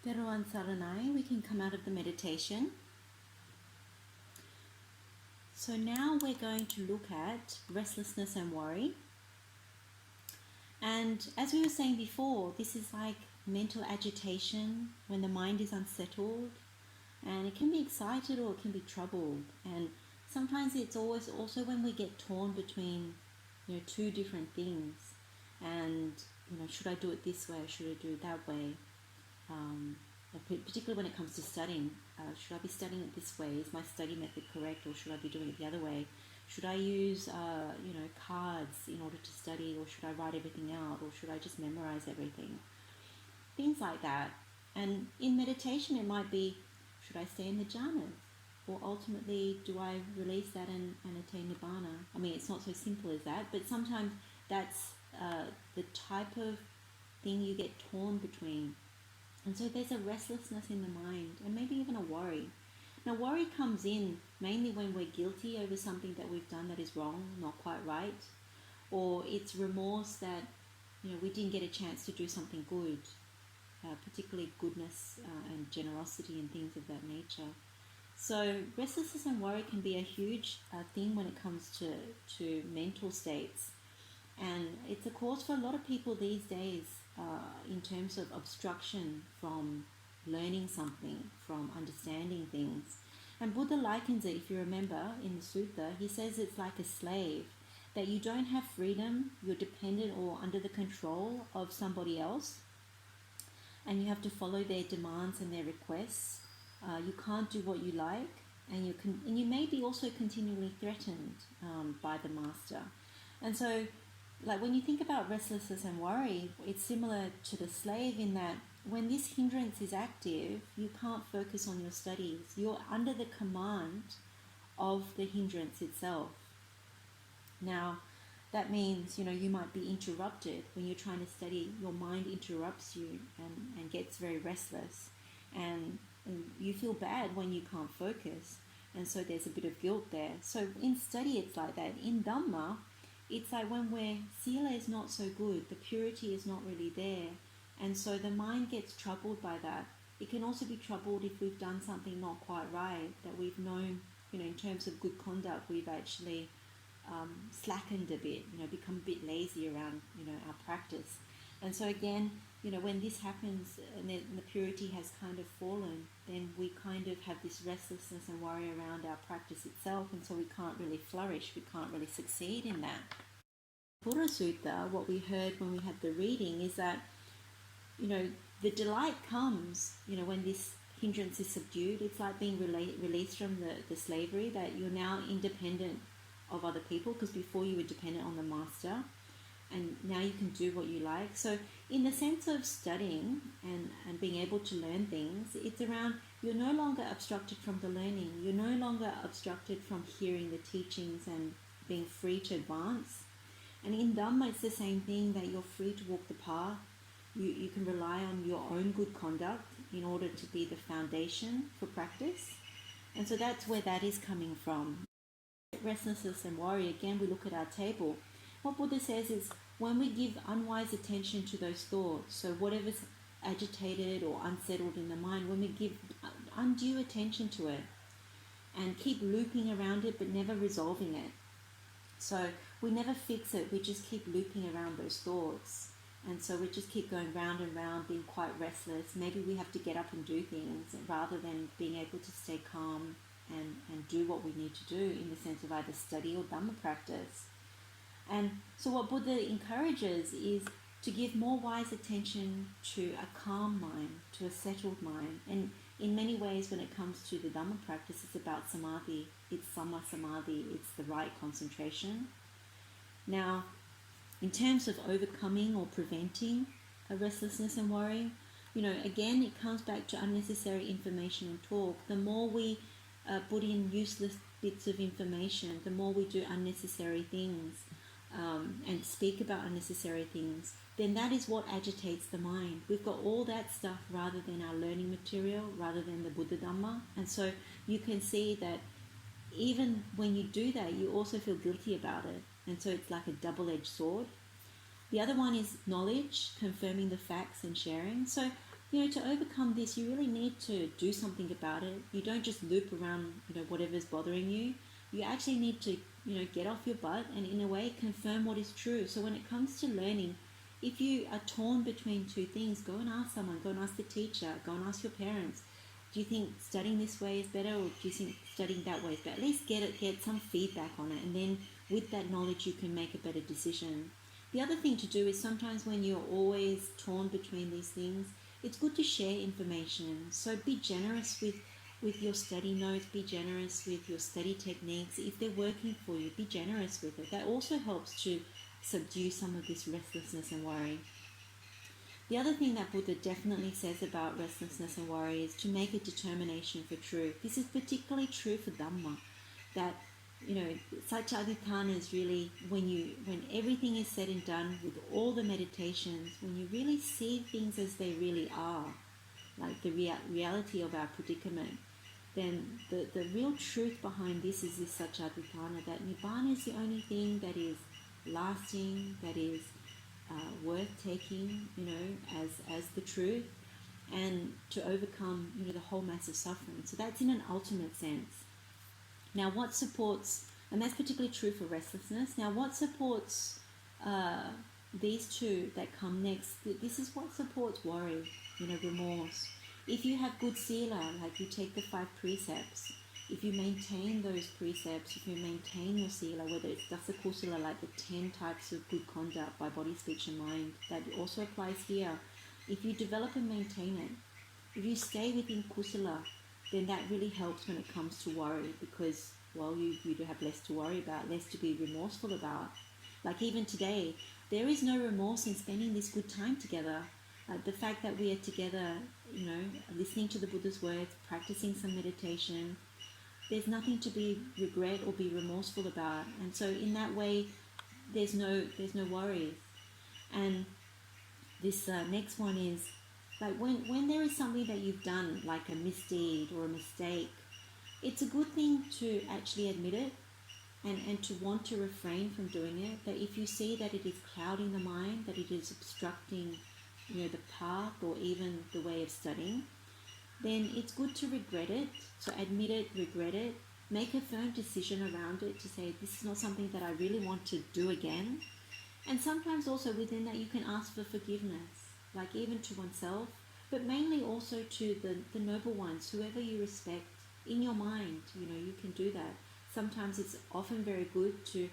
Teruan Saranai, we can come out of the meditation. So now we're going to look at restlessness and worry. And as we were saying before, this is like mental agitation when the mind is unsettled, and it can be excited or it can be troubled. And sometimes it's always also when we get torn between, two different things. And, should I do it this way or should I do it that way? Particularly when it comes to studying. Should I be studying it this way? Is my study method correct, or should I be doing it the other way? Should I use, cards in order to study, or should I write everything out, or should I just memorize everything? Things like that. And in meditation, it might be, should I stay in the jhanas? Or ultimately, do I release that and attain nibbana? I mean, it's not so simple as that, but sometimes that's the type of thing you get torn between. And so there's a restlessness in the mind, and maybe even a worry. Now, worry comes in mainly when we're guilty over something that we've done that is wrong, not quite right, or it's remorse that, we didn't get a chance to do something good, particularly goodness and generosity and things of that nature. So restlessness and worry can be a huge thing when it comes to mental states. And it's a cause for a lot of people these days in terms of obstruction from learning something, from understanding things. And Buddha likens it, if you remember, in the Sutta, he says it's like a slave, that you don't have freedom, you're dependent or under the control of somebody else, and you have to follow their demands and their requests. You can't do what you like, and you may be also continually threatened by the master. And so, like when you think about restlessness and worry, it's similar to the slave in that when this hindrance is active, you can't focus on your studies. You're under the command of the hindrance itself. Now, that means, you might be interrupted. When you're trying to study, your mind interrupts you and gets very restless. And you feel bad when you can't focus. And so there's a bit of guilt there. So in study, it's like that. In Dhamma, it's like when sila is not so good, the purity is not really there. And so the mind gets troubled by that. It can also be troubled if we've done something not quite right, that we've known, in terms of good conduct, we've actually slackened a bit, become a bit lazy around, our practice. And so again, when this happens and the purity has kind of fallen, then we kind of have this restlessness and worry around our practice itself, and so we can't really flourish, we can't really succeed in that. Buddha Sutta, what we heard when we had the reading is that, the delight comes, when this hindrance is subdued. It's like being released from the slavery, that you're now independent of other people, because before you were dependent on the master, and now you can do what you like. So in the sense of studying and being able to learn things, it's around, you're no longer obstructed from the learning, you're no longer obstructed from hearing the teachings and being free to advance. And in Dhamma, it's the same thing, that you're free to walk the path. You can rely on your own good conduct in order to be the foundation for practice. And so that's where that is coming from. Restlessness and worry, again, we look at our table. What Buddha says is, when we give unwise attention to those thoughts, so whatever's agitated or unsettled in the mind, when we give undue attention to it and keep looping around it but never resolving it, so we never fix it, we just keep looping around those thoughts. And so we just keep going round and round, being quite restless. Maybe we have to get up and do things rather than being able to stay calm and do what we need to do in the sense of either study or Dhamma practice. And so what Buddha encourages is to give more wise attention to a calm mind, to a settled mind. And in many ways, when it comes to the Dhamma practice, it's about samadhi. It's samma samadhi. It's the right concentration. Now, in terms of overcoming or preventing a restlessness and worry, again, it comes back to unnecessary information and talk. The more we put in useless bits of information, the more we do unnecessary things and speak about unnecessary things, then that is what agitates the mind. We've got all that stuff rather than our learning material, rather than the Buddha Dhamma. And so you can see that even when you do that, you also feel guilty about it. And so it's like a double-edged sword. The other one is knowledge, confirming the facts and sharing. So to overcome this, you really need to do something about it. You don't just loop around, whatever's bothering you. You actually need to, get off your butt and in a way confirm what is true. So when it comes to learning, if you are torn between two things, go and ask someone, go and ask the teacher, go and ask your parents. Do you think studying this way is better, or do you think studying that way is better? At least get some feedback on it, and then with that knowledge you can make a better decision. The other thing to do is sometimes when you're always torn between these things, it's good to share information. So be generous with your study notes, be generous with your study techniques. If they're working for you, be generous with it. That also helps to subdue some of this restlessness and worry. The other thing that Buddha definitely says about restlessness and worry is to make a determination for truth. This is particularly true for Dhamma, that Satchaditthana is really when everything is said and done with all the meditations, when you really see things as they really are, like the reality of our predicament, then the real truth behind this is this Satchaditthana, that Nibbana is the only thing that is lasting, that is worth taking, as the truth, and to overcome, the whole mass of suffering. So that's in an ultimate sense. Now, what supports, and that's particularly true for restlessness. Now, what supports these two that come next? This is what supports worry, remorse. If you have good sila, like you take the 5 precepts, if you maintain those precepts, if you maintain your sila, whether it's dasa kusala, like the 10 types of good conduct by body, speech and mind, that also applies here. If you develop and maintain it, if you stay within kusala, then that really helps when it comes to worry, because, well, you do have less to worry about, less to be remorseful about. Like even today, there is no remorse in spending this good time together. The fact that we are together, listening to the Buddha's words, practicing some meditation, there's nothing to be regret or be remorseful about. And so in that way, there's no worries. And this next one is, like when there is something that you've done, like a misdeed or a mistake, it's a good thing to actually admit it and to want to refrain from doing it. That if you see that it is clouding the mind, that it is obstructing, the path or even the way of studying, then it's good to regret it, so admit it, regret it, make a firm decision around it to say, this is not something that I really want to do again. And sometimes also within that you can ask for forgiveness, like even to oneself, but mainly also to the noble ones, whoever you respect in your mind, you can do that. Sometimes it's often very good to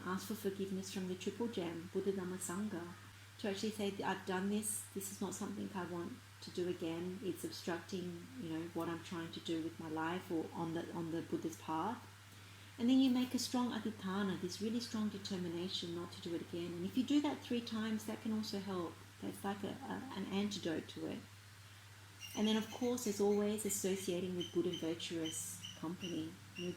ask for forgiveness from the Triple Gem, Buddha, Dhamma, Sangha, to actually say, I've done this is not something I want to do again, it's obstructing, what I'm trying to do with my life or on the Buddha's path. And then you make a strong adhitthana, this really strong determination not to do it again. And if you do that 3 times, that can also help. That's like an antidote to it. And then of course, as always, associating with good and virtuous company,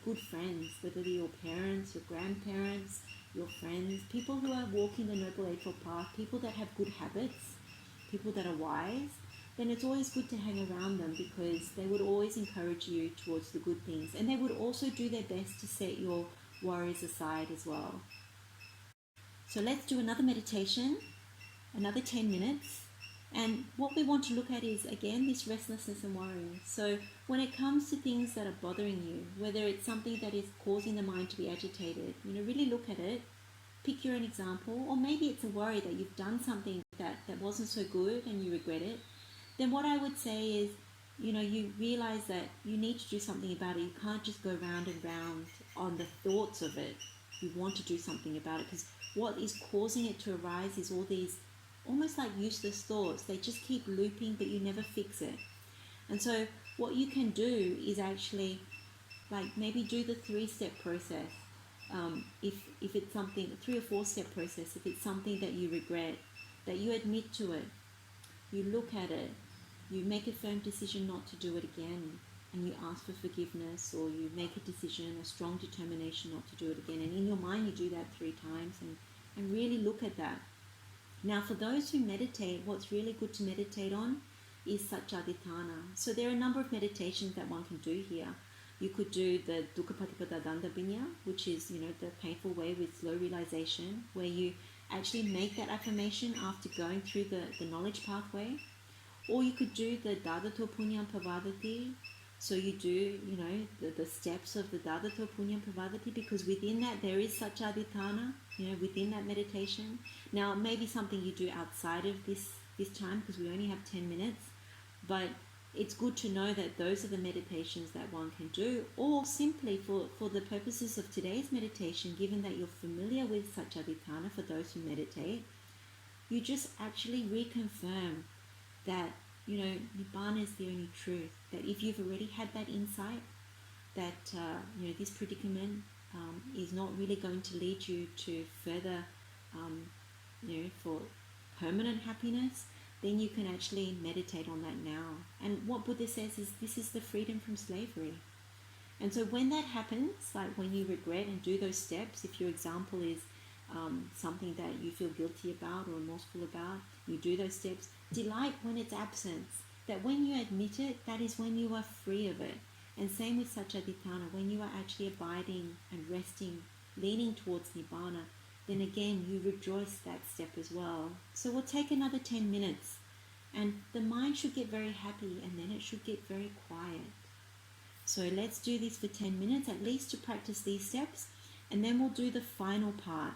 good friends, whether they're your parents, your grandparents, your friends, people who are walking the Noble Eightfold Path, people that have good habits, people that are wise, then it's always good to hang around them, because they would always encourage you towards the good things, and they would also do their best to set your worries aside as well. So let's do another meditation, another 10 minutes, and what we want to look at is, again, this restlessness and worry. So when it comes to things that are bothering you, whether it's something that is causing the mind to be agitated, really look at it, pick your own example, or maybe it's a worry that you've done something that wasn't so good and you regret it. Then what I would say is, you realize that you need to do something about it. You can't just go round and round on the thoughts of it. You want to do something about it, because what is causing it to arise is all these almost like useless thoughts. They just keep looping, but you never fix it. And so what you can do is actually, like, maybe do the 3-step process. If it's something, 3 or 4-step process, if it's something that you regret, that you admit to it, you look at it, you make a firm decision not to do it again, and you ask for forgiveness, or you make a decision, a strong determination not to do it again. And in your mind you do that 3 times and really look at that. Now for those who meditate, what's really good to meditate on is Satchaditthana. So there are a number of meditations that one can do here. You could do the Dukkha Danda Binya, which is, the painful way with slow realization, where you actually make that affirmation after going through the knowledge pathway. Or you could do the Dadato Punyam Pavadati. So you do, you know, the steps of the Dadato Punyam Pavadati, because within that there is Satchaditthana, you know, within that meditation. Now, it may be something you do outside of this time, because we only have 10 minutes, but it's good to know that those are the meditations that one can do, or simply for the purposes of today's meditation, given that you're familiar with Satchaditthana for those who meditate, you just actually reconfirm that, you know, Nibbana is the only truth. That if you've already had that insight, that, you know, this predicament is not really going to lead you to further, you know, for permanent happiness, then you can actually meditate on that now. And what Buddha says is this is the freedom from slavery. And so when that happens, like when you regret and do those steps, if your example is something that you feel guilty about or remorseful about, you do those steps, delight when it's absence. That when you admit it, that is when you are free of it. And same with Satchaditthana, when you are actually abiding and resting, leaning towards Nibbana, then again you rejoice that step as well. So we'll take another 10 minutes, and the mind should get very happy, and then it should get very quiet. So let's do this for 10 minutes, at least to practice these steps, and then we'll do the final part,